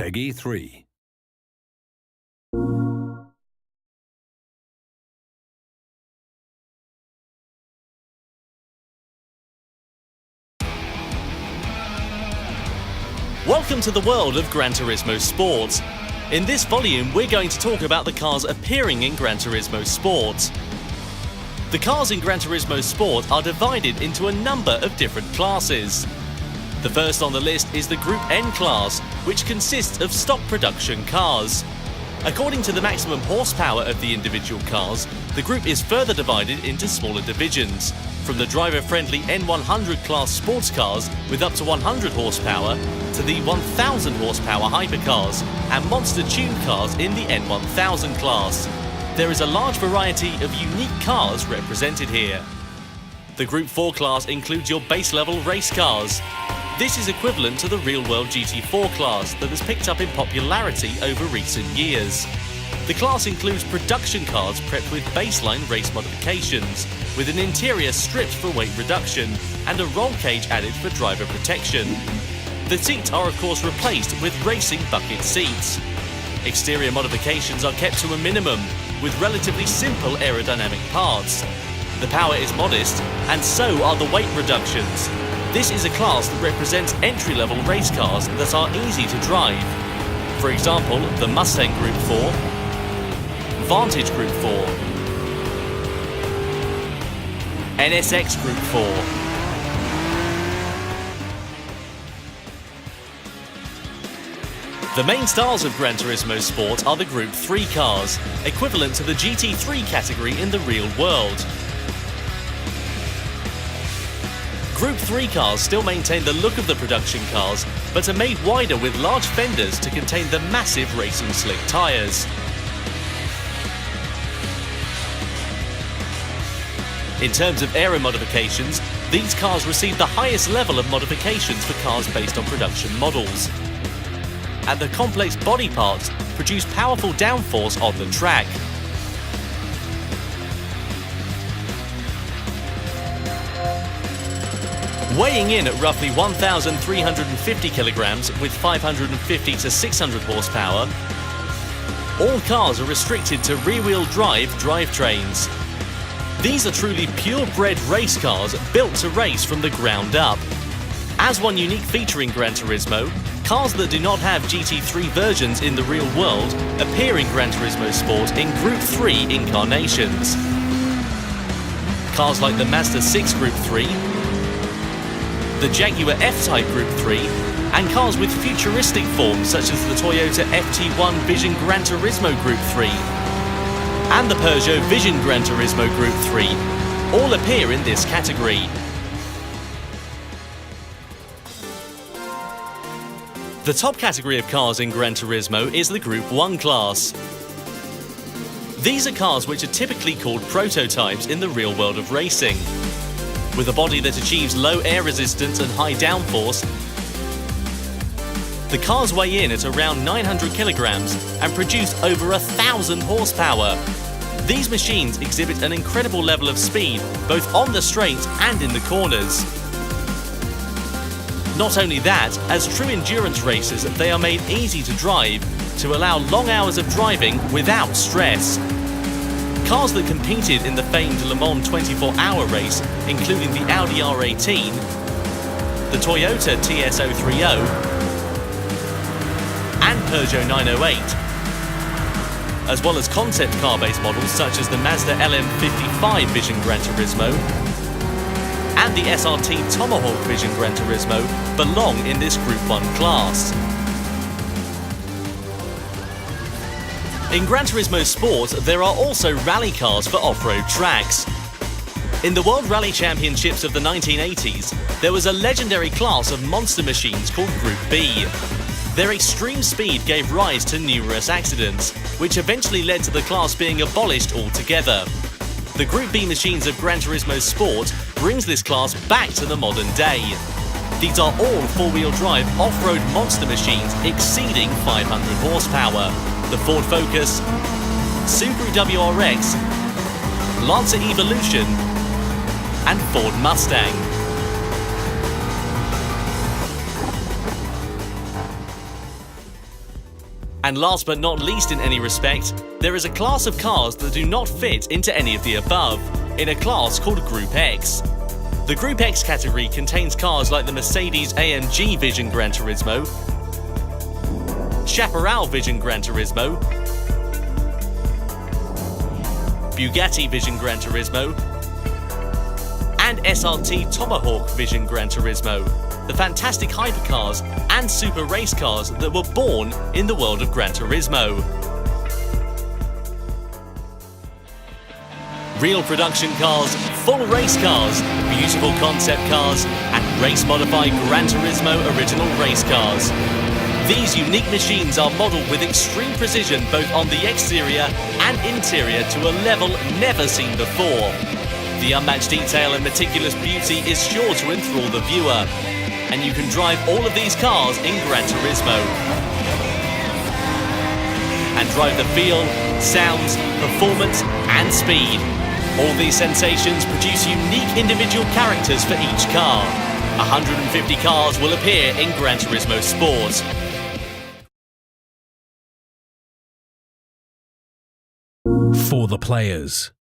Peggy 3. Welcome to the world of Gran Turismo Sport. In this volume, we're going to talk about the cars appearing in Gran Turismo Sport. The cars in Gran Turismo Sport are divided into a number of different classes. The first on the list is the Group N class, which consists of stock production cars. According to the maximum horsepower of the individual cars, the group is further divided into smaller divisions, from the driver-friendly N100 class sports cars with up to 100 horsepower to the 1000 horsepower hypercars and monster-tuned cars in the N1000 class. There is a large variety of unique cars represented here. The Group 4 class includes your base-level race cars. This is equivalent to the real-world GT4 class that has picked up in popularity over recent years. The class includes production cars prepped with baseline race modifications, with an interior stripped for weight reduction and a roll cage added for driver protection. The seats are of course replaced with racing bucket seats. Exterior modifications are kept to a minimum, with relatively simple aerodynamic parts. The power is modest, and so are the weight reductions. This is a class that represents entry-level race cars that are easy to drive. For example, the Mustang Group 4, Vantage Group 4, NSX Group 4, The main stars of Gran Turismo Sport are the Group 3 cars, equivalent to the GT3 category in the real world. Group 3 cars still maintain the look of the production cars, but are made wider with large fenders to contain the massive racing slick tyres. In terms of aero modifications, these cars receive the highest level of modifications for cars based on production models. And the complex body parts produce powerful downforce on the track. Weighing in at roughly 1,350 kilograms with 550 to 600 horsepower, all cars are restricted to rear-wheel drive drivetrains. These are truly purebred race cars built to race from the ground up. As one unique feature in Gran Turismo, cars that do not have GT3 versions in the real world appear in Gran Turismo Sport in Group 3 incarnations. Cars like the Mazda 6 Group 3, the Jaguar F-Type Group 3, and cars with futuristic forms such as the Toyota FT1 Vision Gran Turismo Group 3 and the Peugeot Vision Gran Turismo Group 3 all appear in this category. The top category of cars in Gran Turismo is the Group 1 class. These are cars which are typically called prototypes in the real world of racing. With a body that achieves low air resistance and high downforce, the cars weigh in at around 900 kilograms and produce over 1,000 horsepower. These machines exhibit an incredible level of speed, both on the straights and in the corners. Not only that, as true endurance races, they are made easy to drive to allow long hours of driving without stress. Cars that competed in the famed Le Mans 24-hour race, including the Audi R18, the Toyota TS030, and Peugeot 908, as well as concept car-based models such as the Mazda LM55 Vision Gran Turismo and the SRT Tomahawk Vision Gran Turismo belong in this Group 1 class. In Gran Turismo Sport, there are also rally cars for off-road tracks. In the World Rally Championships of the 1980s, there was a legendary class of monster machines called Group B. Their extreme speed gave rise to numerous accidents, which eventually led to the class being abolished altogether. The Group B machines of Gran Turismo Sport brings this class back to the modern day. These are all four-wheel drive off-road monster machines exceeding 500 horsepower. The Ford Focus, Subaru WRX, Lancer Evolution, and Ford Mustang. And last but not least in any respect, there is a class of cars that do not fit into any of the above, in a class called Group X. The Group X category contains cars like the Mercedes-AMG Vision Gran Turismo, Chaparral Vision Gran Turismo, Bugatti Vision Gran Turismo, and SRT Tomahawk Vision Gran Turismo, the fantastic hypercars and super race cars that were born in the world of Gran Turismo. Real production cars, full race cars, beautiful concept cars, and race-modified Gran Turismo original race cars. These unique machines are modelled with extreme precision both on the exterior and interior to a level never seen before. The unmatched detail and meticulous beauty is sure to enthrall the viewer, and you can drive all of these cars in Gran Turismo and drive the feel, sounds, performance and speed. All these sensations produce unique individual characters for each car. 150 cars will appear in Gran Turismo Sport. For the players.